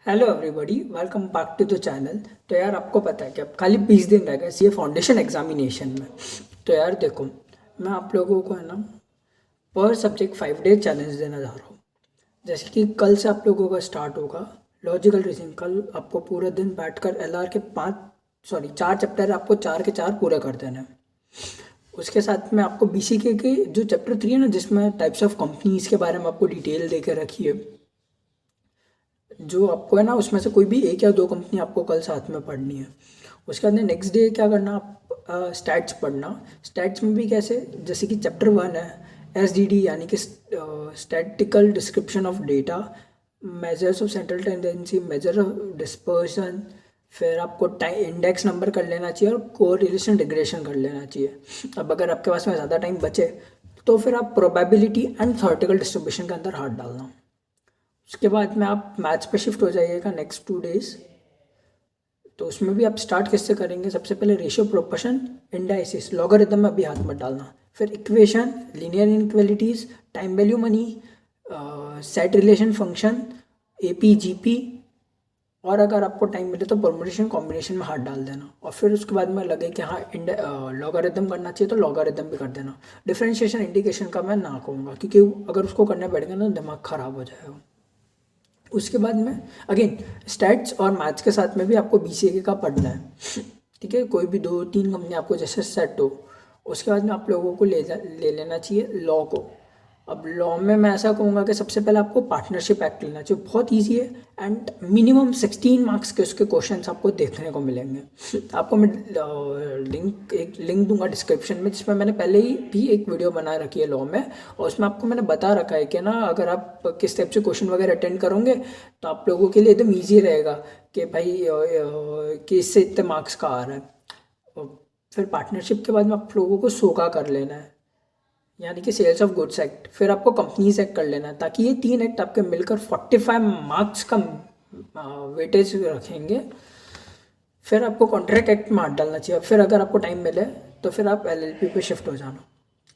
Hello everybody, welcome back to the channel. तो यार आपको पता है कि अब खाली 20 दिन रह गए सीए फाउंडेशन एग्जामिनेशन में। तो यार देखो, मैं आप लोगों को है ना पर सब्जेक्ट 5 डे चैलेंज देना चाह रहा हूँ। जैसे कि कल से आप लोगों का स्टार्ट होगा लॉजिकल रीजनिंग। कल आपको पूरा दिन बैठकर एलआर के 4 चैप्टर आपको 4 के 4 पूरा कर देना है। उसके साथ में आपको बीसीके के जो चैप्टर 3 है ना, जिसमें टाइप्स ऑफ कंपनीज के बारे में आपको डिटेल दे के रखी है, जो आपको है ना उसमें से कोई भी एक या दो कंपनी आपको कल साथ में पढ़नी है। उसके बाद नेक्स्ट डे क्या करना, आप स्टैट्स पढ़ना। स्टैट्स में भी कैसे, जैसे कि चैप्टर 1 है एसडीडी, यानी कि statistical description of data, measures of central tendency, measure of dispersion. फिर आपको टाइम इंडेक्स नंबर कर लेना चाहिए और कोरिलेशन रिग्रेशन कर लेना चाहिए। अब अगर आपके पास में ज़्यादा टाइम बचे तो फिर आप प्रोबेबिलिटी एंड थ्योरेटिकल डिस्ट्रीब्यूशन के अंदर हाथ डालना। उसके बाद में आप मैथ्स पे शिफ्ट हो जाइएगा नेक्स्ट 2 डेज। तो उसमें भी आप स्टार्ट किससे करेंगे, सबसे पहले रेशियो, प्रोपोर्शन, इंडाइसिस, लॉगरिथम में अभी हाथ मत डालना। फिर equation, linear inequalities, time value money, set relation function, AP GP, और अगर आपको टाइम मिले तो परमुटेशन कॉम्बिनेशन में हाथ डाल देना। और फिर उसके बाद में लगे कि हाँ लॉगरिथम करना चाहिए तो लॉगरिथम भी कर देना। डिफरेंशिएशन इंटीग्रेशन का मैं ना कहूँगा, क्योंकि अगर उसको करने बैठेगा ना दिमाग ख़राब हो जाएगा। उसके बाद में अगेन स्टैट्स और मैथ्स के साथ में भी आपको बीसीए का पढ़ना है। ठीक है, कोई भी 2-3 कंपनी आपको जैसे सेट हो। उसके बाद में आप लोगों को ले लेना चाहिए लॉ को। अब लॉ में मैं ऐसा कहूँगा कि सबसे पहले आपको पार्टनरशिप एक्ट लेना चाहिए, बहुत ईजी है। एंड मिनिमम 16 मार्क्स के उसके क्वेश्चंस आपको देखने को मिलेंगे। आपको मैं एक लिंक दूंगा डिस्क्रिप्शन में, जिसमें मैंने पहले ही भी एक वीडियो बना रखी है लॉ में, और उसमें आपको मैंने बता रखा है कि ना अगर आप किस टाइप से क्वेश्चन वगैरह अटेंड करोगे तो आप लोगों के लिए एकदम ईजी रहेगा कि भाई कि इससे इतने मार्क्स का आ रहा है। और फिर पार्टनरशिप के बाद में आप लोगों को सोका कर लेना है, यानी कि सेल्स ऑफ गुड्स एक्ट। फिर आपको कंपनीज एक्ट कर लेना है, ताकि ये 3 एक्ट आपके मिलकर 45 मार्क्स का वेटेज रखेंगे। फिर आपको कॉन्ट्रैक्ट एक्ट में हाथ डालना चाहिए। फिर अगर आपको टाइम मिले तो फिर आप एलएलपी पे शिफ्ट हो जाना।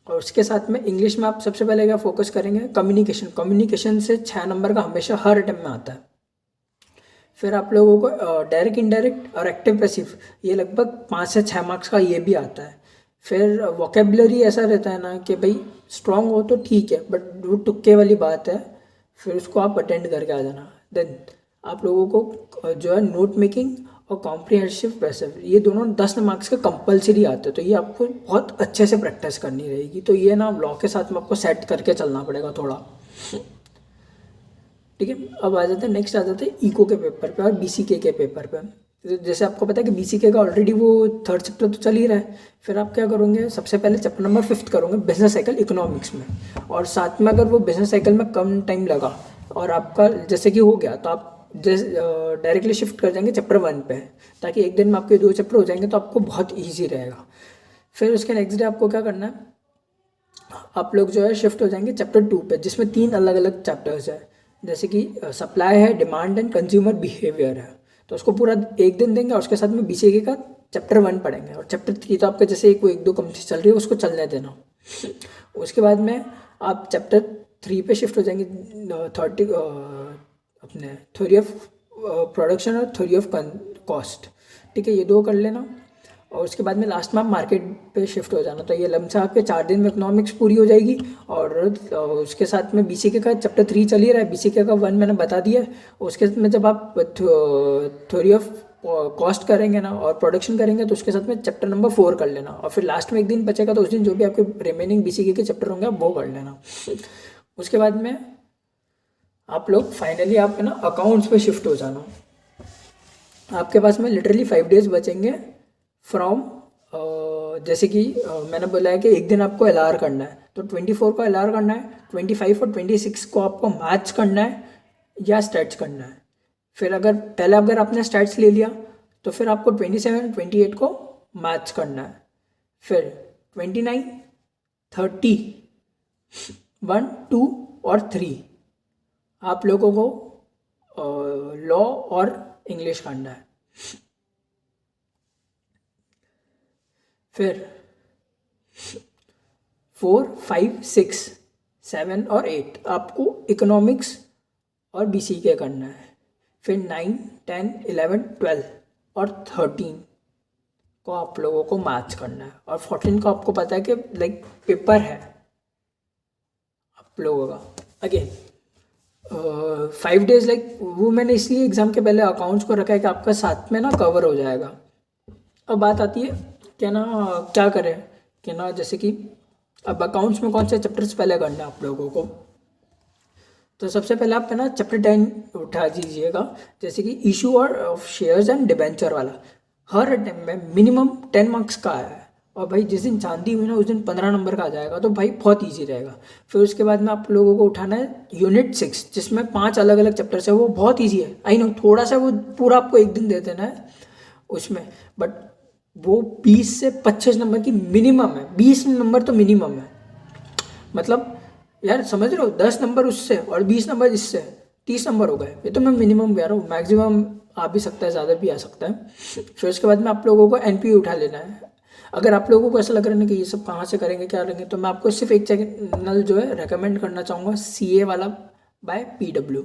और उसके साथ में इंग्लिश में आप सबसे पहले क्या फोकस करेंगे, कम्युनिकेशन। कम्युनिकेशन से 6 नंबर का हमेशा हर अटेम्प्ट में आता है। फिर आप लोगों को डायरेक्ट, इनडायरेक्ट और एक्टिव पैसिव, ये लगभग 5 से 6 मार्क्स का ये भी आता है। फिर वोकेबलरी ऐसा रहता है ना कि भाई स्ट्रांग हो तो ठीक है, बट वो तुक्के वाली बात है, फिर उसको आप अटेंड करके आ जाना। देन आप लोगों को जो है नोट मेकिंग और कॉम्प्रिहेंसिव पैसिव, ये दोनों 10 मार्क्स का कंपलसरी आते हैं। तो ये आपको बहुत अच्छे से प्रैक्टिस करनी रहेगी। तो ये ना लॉ के साथ में आपको सेट करके चलना पड़ेगा थोड़ा। ठीक है, अब आ जाते हैं नेक्स्ट, आ जाते हैं इको के पेपर पे और बीसीके के पेपर पे। तो जैसे आपको पता है कि बीसीके का ऑलरेडी वो 3rd चैप्टर तो चल ही रहा है। फिर आप क्या करोगे, सबसे पहले चैप्टर नंबर 5 करोगे बिजनेस साइकिल इकोनॉमिक्स में। और साथ में अगर वो बिजनेस साइकिल में कम टाइम लगा और आपका जैसे कि हो गया, तो आप जैसे डायरेक्टली शिफ्ट कर जाएंगे चैप्टर 1 पे, ताकि एक दिन में आपके 2 चैप्टर हो जाएंगे, तो आपको बहुत ईजी रहेगा। फिर उसके नेक्स्ट डे आपको क्या करना है, आप लोग जो है शिफ्ट हो जाएंगे चैप्टर 2 पे, जिसमें 3 अलग अलग चैप्टर्स है। जैसे कि सप्लाई है, डिमांड एंड कंज्यूमर बिहेवियर है। तो उसको पूरा एक दिन देंगे और उसके साथ में बीसीके का चैप्टर 1 पढ़ेंगे। और चैप्टर 3 तो आपका जैसे कोई 1-2 कंपनी चल रही है उसको चलने देना। उसके बाद में आप चैप्टर 3 पे शिफ्ट हो जाएंगे, थर्टी अपने थ्योरी ऑफ प्रोडक्शन और थ्योरी ऑफ कॉस्ट। ठीक है, ये 2 कर लेना। और उसके बाद में लास्ट में आप मार्केट पे शिफ्ट हो जाना। तो ये लमसम आपके 4 दिन में इकोनॉमिक्स पूरी हो जाएगी। और उसके साथ में बीसीके का चैप्टर 3 चल ही रहा है, बीसीके का 1 मैंने बता दिया है। उसके में जब आप थ्योरी ऑफ कॉस्ट करेंगे ना और प्रोडक्शन करेंगे, तो उसके साथ में चैप्टर नंबर 4 कर लेना। और फिर लास्ट में एक दिन बचेगा, तो उस दिन जो भी आपके रिमेनिंग बीसीके के चैप्टर होंगे आप वो कर लेना। उसके बाद में आप लोग फाइनली आप है ना अकाउंट्स पे शिफ्ट हो जाना। आपके पास में लिटरली 5 डेज बचेंगे फ्रॉम, जैसे कि मैंने बोला है कि एक दिन आपको एलआर करना है, तो 24 को एलआर करना है, 25 और 26 को आपको मैथ्स करना है या स्टैट्स करना है। फिर अगर आपने स्टैट्स ले लिया तो फिर आपको 27-28 को मैथ्स करना है। फिर 29, 30, 1, 2 और 3 आप लोगों को लॉ और इंग्लिश करना है। फिर 4, 5, 6, 7 और 8 आपको इकोनॉमिक्स और बीसीके करना है। फिर 9, 10, 11, 12 और 13 को आप लोगों को मैच करना है, और 14 को आपको पता है कि लाइक पेपर है आप लोगों का। अगेन 5 डेज लाइक वो मैंने इसलिए एग्ज़ाम के पहले अकाउंट्स को रखा है कि आपका साथ में ना कवर हो जाएगा। अब बात आती है क्या ना, क्या करें कि ना, जैसे कि अब अकाउंट्स में कौन से चैप्टर्स पहले करना है आप लोगों को। तो सबसे पहले आप ना चैप्टर 10 उठा दीजिएगा, जैसे कि इशू और ऑफ शेयर्स एंड डिबेंचर वाला। हर अटेम्प्ट में मिनिमम 10 मार्क्स का आया है, और भाई जिस दिन चांदी हुई ना उस दिन 15 नंबर का आ जाएगा, तो भाई बहुत ईजी रहेगा। फिर उसके बाद में आप लोगों को उठाना है यूनिट 6, जिसमें 5 अलग अलग चैप्टर्स है। वो बहुत ईजी है, आई नो थोड़ा सा वो पूरा आपको एक दिन दे देना है उसमें, बट वो 20 से 25 नंबर की मिनिमम है। 20 नंबर तो मिनिमम है, मतलब यार समझ रहे हो, 10 नंबर उससे और 20 नंबर इससे, 30 नंबर हो गए। ये तो मैं मिनिमम कह रहा हूँ, मैक्सिमम आ भी सकता है, ज़्यादा भी आ सकता है। फिर उसके बाद में आप लोगों को एनपीए उठा लेना है। अगर आप लोगों को ऐसा लग रहा है कि ये सब कहाँ से करेंगे, क्या करेंगे, तो मैं आपको सिर्फ एक चैनल जो है रेकमेंड करना चाहूँगा, सीए वाला बाय पीडब्ल्यू।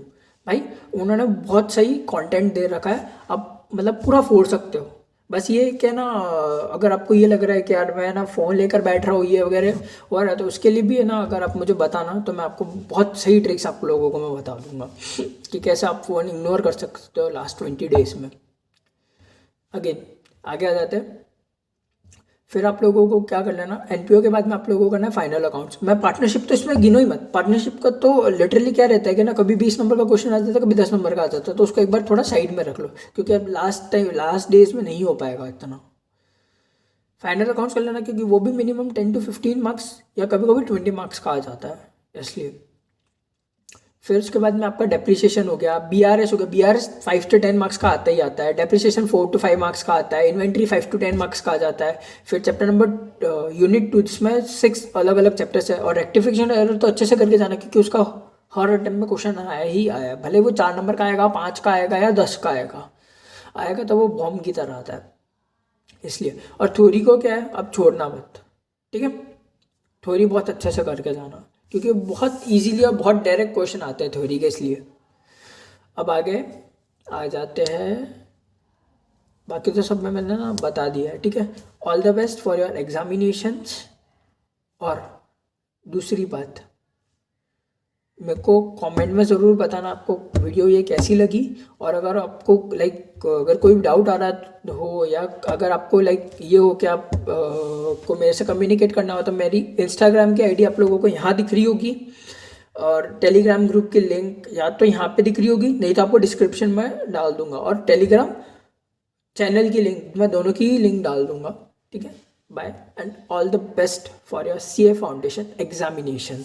भाई उन्होंने बहुत सही कंटेंट दे रखा है, आप मतलब पूरा फोड़ सकते हो। बस ये क्या ना, अगर आपको ये लग रहा है कि यार मैं ना फ़ोन लेकर बैठ रहा हूँ ये वगैरह हो रहा है, तो उसके लिए भी है ना, अगर आप मुझे बताना तो मैं आपको बहुत सही ट्रिक्स आप लोगों को मैं बता दूंगा कि कैसे आप फ़ोन इग्नोर कर सकते हो लास्ट 20 डेज़ में। अगेन आगे आ जाते हैं। फिर आप लोगों को क्या कर लेना, एनपीओ के बाद में आप लोगों को करना है फाइनल अकाउंट्स। मैं पार्टनरशिप तो इसमें गिनो ही मत। पार्टनरशिप का तो लिटरली क्या रहता है कि ना, कभी 20 नंबर का क्वेश्चन आ जाता है, कभी 10 नंबर का आ जाता है, तो उसको एक बार थोड़ा साइड में रख लो, क्योंकि अब लास्ट डेज में नहीं हो पाएगा इतना। फाइनल अकाउंट्स कर लेना, क्योंकि वो भी मिनिमम 10 to 15 मार्क्स या कभी कभी 20 मार्क्स का आ जाता है, इसलिए। फिर उसके बाद में आपका डेप्रिसिएशन हो गया, बीआरएस हो गया। बीआरएस 5 to 10 मार्क्स का आता ही आता है। डेप्रिसिएशन 4 to 5 मार्क्स का आता है। इन्वेंट्री 5 to 10 मार्क्स का आ जाता है। फिर चैप्टर नंबर यूनिट 2, जिसमें 6 अलग अलग चैप्टर्स है। और रेक्टिफिकेशन एरर तो अच्छे से करके जाना, क्योंकि उसका हर अटेम्प्ट में क्वेश्चन आया ही आया, भले वो 4 नंबर का आएगा, 5 का आएगा या 10 का आएगा तो वो बॉम्ब की तरह आता है, इसलिए। और थ्योरी को क्या है, अब छोड़ना मत, ठीक है। थ्योरी बहुत अच्छे से करके जाना, क्योंकि बहुत इजीली और बहुत डायरेक्ट क्वेश्चन आते हैं थ्योरी के, इसलिए। अब आगे आ जाते हैं, बाकी तो सब मैंने ना बता दिया है, ठीक है। All the best for your examinations. और दूसरी बात, मेरे को कमेंट में ज़रूर बताना आपको वीडियो ये कैसी लगी। और अगर आपको लाइक अगर कोई डाउट आ रहा हो, या अगर आपको लाइक ये हो कि आप को मेरे से कम्युनिकेट करना हो, तो मेरी इंस्टाग्राम की आईडी आप लोगों को यहाँ दिख रही होगी, और टेलीग्राम ग्रुप की लिंक या तो यहाँ पे दिख रही होगी, नहीं तो आपको डिस्क्रिप्शन में डाल दूंगा, और टेलीग्राम चैनल की लिंक, मैं दोनों की लिंक डाल दूंगा, ठीक है। Bye and all the best for your CA foundation examination.